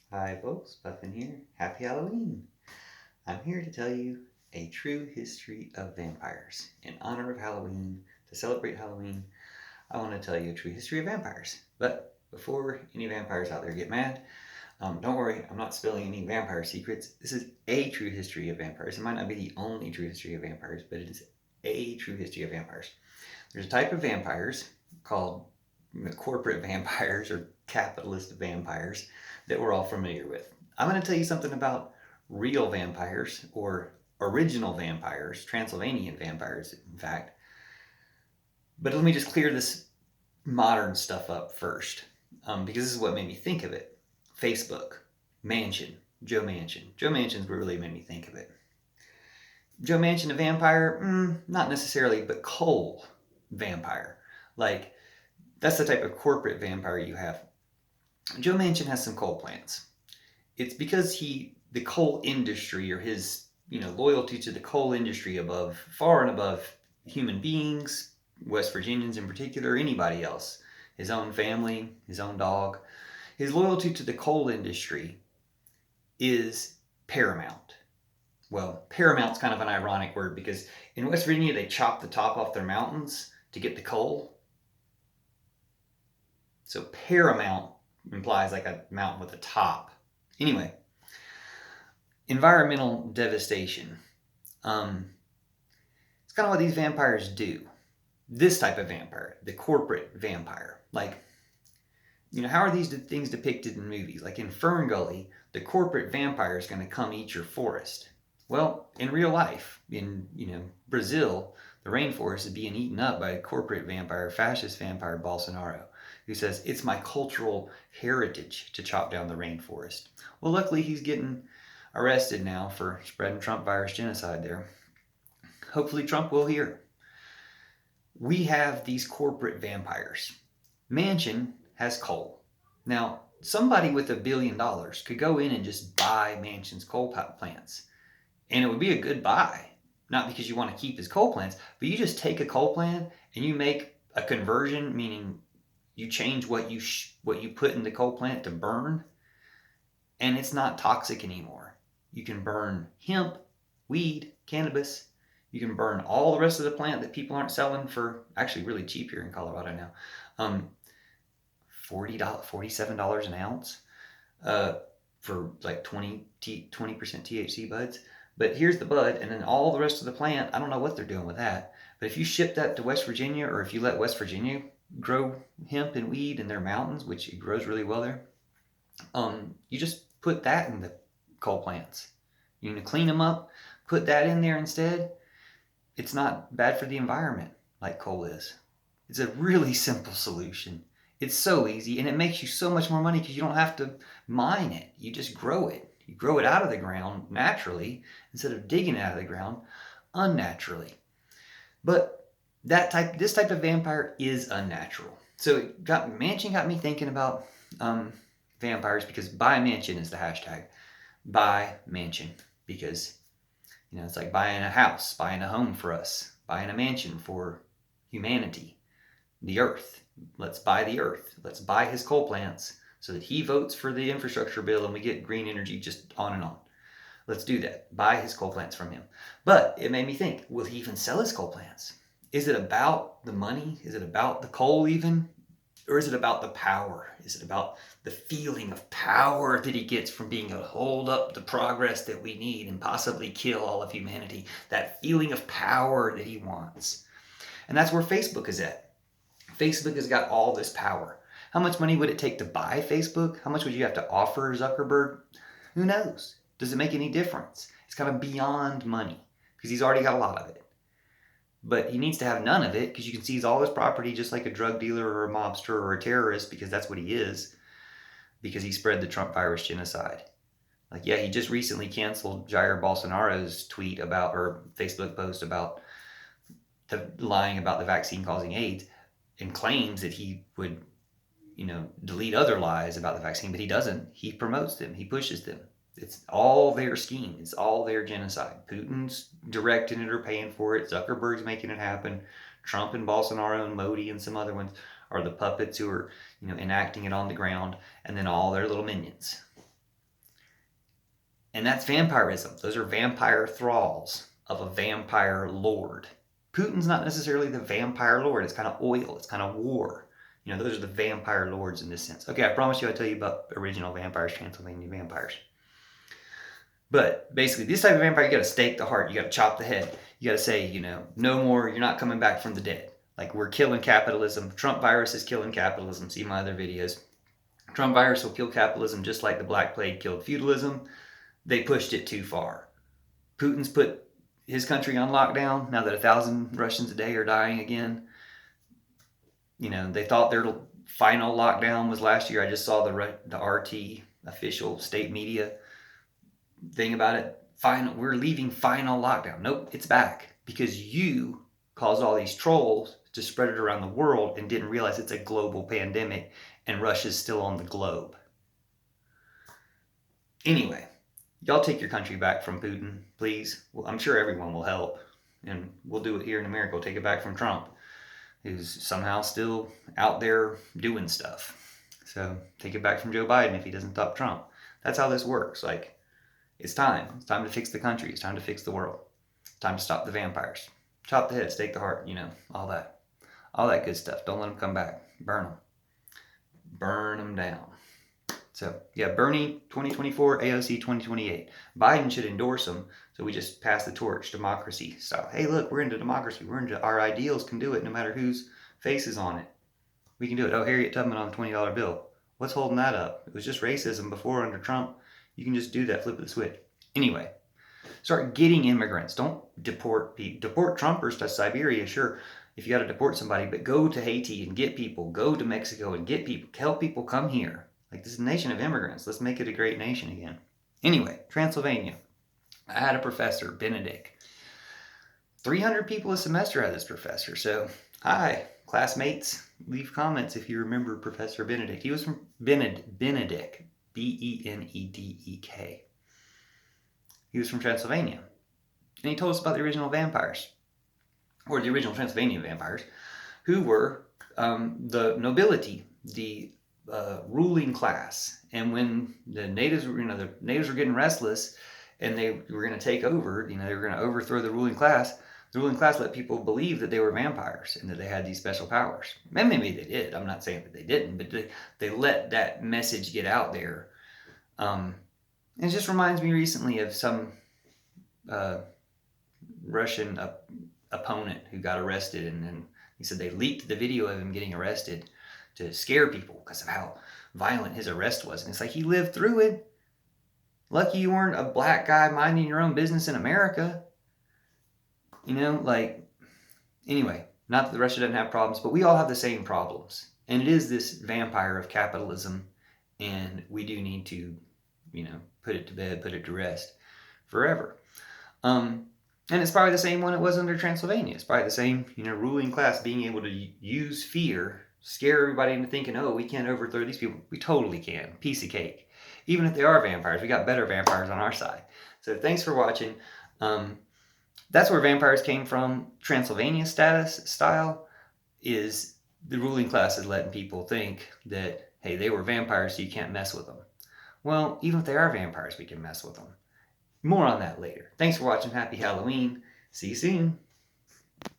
Hi folks, Puffin here. Happy Halloween! I'm here to tell you a true history of vampires. In honor of Halloween, to celebrate Halloween, I want to tell you a true history of vampires. But before any vampires out there get mad, don't worry, I'm not spilling any vampire secrets. This is a true history of vampires. It might not be the only true history of vampires, but it is a true history of vampires. There's a type of vampires called corporate vampires or capitalist vampires that we're all familiar with. I'm going to tell you something about real vampires or original vampires, Transylvanian vampires, in fact. But let me just clear this modern stuff up first, because this is what made me think of it. Facebook, Manchin, Joe Manchin. Joe Manchin's what really made me think of it. Joe Manchin, a vampire? Not necessarily, but coal vampire. Like, that's the type of corporate vampire you have. Joe Manchin has some coal plants. It's because the coal industry, or his, loyalty to the coal industry far and above human beings, West Virginians in particular, anybody else, his own family, his own dog. His loyalty to the coal industry is paramount. Well, paramount's kind of an ironic word because in West Virginia they chop the top off their mountains to get the coal. So paramount implies like a mountain with a top. Anyway, environmental devastation. It's kind of what these vampires do. This type of vampire, the corporate vampire. Like, how are these things depicted in movies? Like in Fern Gully, the corporate vampire is going to come eat your forest. Well, in real life, in Brazil, the rainforest is being eaten up by a corporate vampire, fascist vampire Bolsonaro, who says it's my cultural heritage to chop down the rainforest. Well, luckily he's getting arrested now for spreading Trump virus genocide there. Hopefully Trump will hear. We have these corporate vampires. Manchin has coal. Now, somebody with $1 billion could go in and just buy Manchin's coal plants. And it would be a good buy. Not because you want to keep his coal plants, but you just take a coal plant and you make a conversion, meaning you change what you put in the coal plant to burn, and it's not toxic anymore. You can burn hemp, weed, cannabis. You can burn all the rest of the plant that people aren't selling for actually really cheap here in Colorado now. $47 an ounce for like 20% THC buds. But here's the bud, and then all the rest of the plant, I don't know what they're doing with that. But if you ship that to West Virginia, or if you let West Virginia grow hemp and weed in their mountains, which it grows really well there, you just put that in the coal plants. You can clean them up, put that in there instead. It's not bad for the environment like coal is. It's a really simple solution. It's so easy, and it makes you so much more money because you don't have to mine it. You just grow it. You grow it out of the ground naturally instead of digging it out of the ground unnaturally. But this type of vampire is unnatural. So Manchin got me thinking about vampires because buy Manchin is the hashtag. Buy Manchin because it's like buying a house, buying a home for us, buying a mansion for humanity, the earth. Let's buy the earth. Let's buy his coal plants so that he votes for the infrastructure bill and we get green energy, just on and on. Let's do that. Buy his coal plants from him. But it made me think, will he even sell his coal plants? Is it about the money? Is it about the coal even? Or is it about the power? Is it about the feeling of power that he gets from being able to hold up the progress that we need and possibly kill all of humanity? That feeling of power that he wants. And that's where Facebook is at. Facebook has got all this power. How much money would it take to buy Facebook? How much would you have to offer Zuckerberg? Who knows? Does it make any difference? It's kind of beyond money because he's already got a lot of it. But he needs to have none of it because you can seize all his property just like a drug dealer or a mobster or a terrorist, because that's what he is, because he spread the Trump virus genocide. Like, yeah, he just recently canceled Jair Bolsonaro's tweet about, or Facebook post about the lying about the vaccine causing AIDS, and claims that he would, delete other lies about the vaccine, but he doesn't. He promotes them. He pushes them. It's all their scheme. It's all their genocide. Putin's directing it or paying for it. Zuckerberg's making it happen. Trump and Bolsonaro and Modi and some other ones are the puppets who are, enacting it on the ground, and then all their little minions. And that's vampirism. Those are vampire thralls of a vampire lord. Putin's not necessarily the vampire lord. It's kind of oil. It's kind of war. You know, those are the vampire lords in this sense. Okay, I promise you I'll tell you about original vampires, Transylvanian vampires. But basically, this type of vampire, you got to stake the heart. You got to chop the head. You got to say, you know, no more. You're not coming back from the dead. Like, we're killing capitalism. Trump virus is killing capitalism. See my other videos. Trump virus will kill capitalism just like the Black Plague killed feudalism. They pushed it too far. Putin's put his country on lockdown now that 1,000 Russians a day are dying again. You know, they thought their final lockdown was last year. I just saw the RT official state media thing about it. We're leaving final lockdown. Nope, it's back because you caused all these trolls to spread it around the world and didn't realize it's a global pandemic and Russia's still on the globe. Anyway, y'all take your country back from Putin, please. Well, I'm sure everyone will help, and we'll do it here in America. We'll take it back from Trump, who's somehow still out there doing stuff. So take it back from Joe Biden if he doesn't stop Trump. That's how this works. Like, it's time. It's time to fix the country. It's time to fix the world. It's time to stop the vampires. Chop the head, stake the heart, you know, all that. All that good stuff. Don't let them come back. Burn them. Burn them down. So, yeah, Bernie 2024, AOC 2028. Biden should endorse them, so we just pass the torch, democracy style. Hey, look, we're into democracy. We're into our ideals can do it no matter whose face is on it. We can do it. Oh, Harriet Tubman on the $20 bill. What's holding that up? It was just racism before under Trump. You can just do that, flip of the switch. Anyway, start getting immigrants. Don't deport people. Deport Trumpers to Siberia, sure, if you got to deport somebody, but go to Haiti and get people. Go to Mexico and get people. Help people come here. Like, this is a nation of immigrants. Let's make it a great nation again. Anyway, Transylvania. I had a professor, Benedict. 300 people a semester had this professor. So, hi, classmates. Leave comments if you remember Professor Benedict. He was from Benedict. Benedek. He was from Transylvania. And he told us about the original vampires. Or the original Transylvanian vampires. Who were the nobility. The ruling class. And when the natives were getting restless and they were going to take over, they were going to overthrow the ruling class. The ruling class let people believe that they were vampires and that they had these special powers. And maybe they did. I'm not saying that they didn't, but they let that message get out there. It just reminds me recently of some Russian opponent who got arrested, and then he said they leaked the video of him getting arrested to scare people because of how violent his arrest was. And it's like, he lived through it. Lucky you weren't a black guy minding your own business in America. Anyway, not that Russia doesn't have problems, but we all have the same problems. And it is this vampire of capitalism, and we do need to, put it to bed, put it to rest forever. And it's probably the same one it was under Transylvania. It's probably the same, ruling class being able to use fear, scare everybody into thinking, oh, we can't overthrow these people. We totally can. Piece of cake. Even if they are vampires, we got better vampires on our side. So thanks for watching. That's where vampires came from. Transylvania style is the ruling class is letting people think that, hey, they were vampires, so you can't mess with them. Well, even if they are vampires, we can mess with them. More on that later. Thanks for watching. Happy Halloween. See you soon.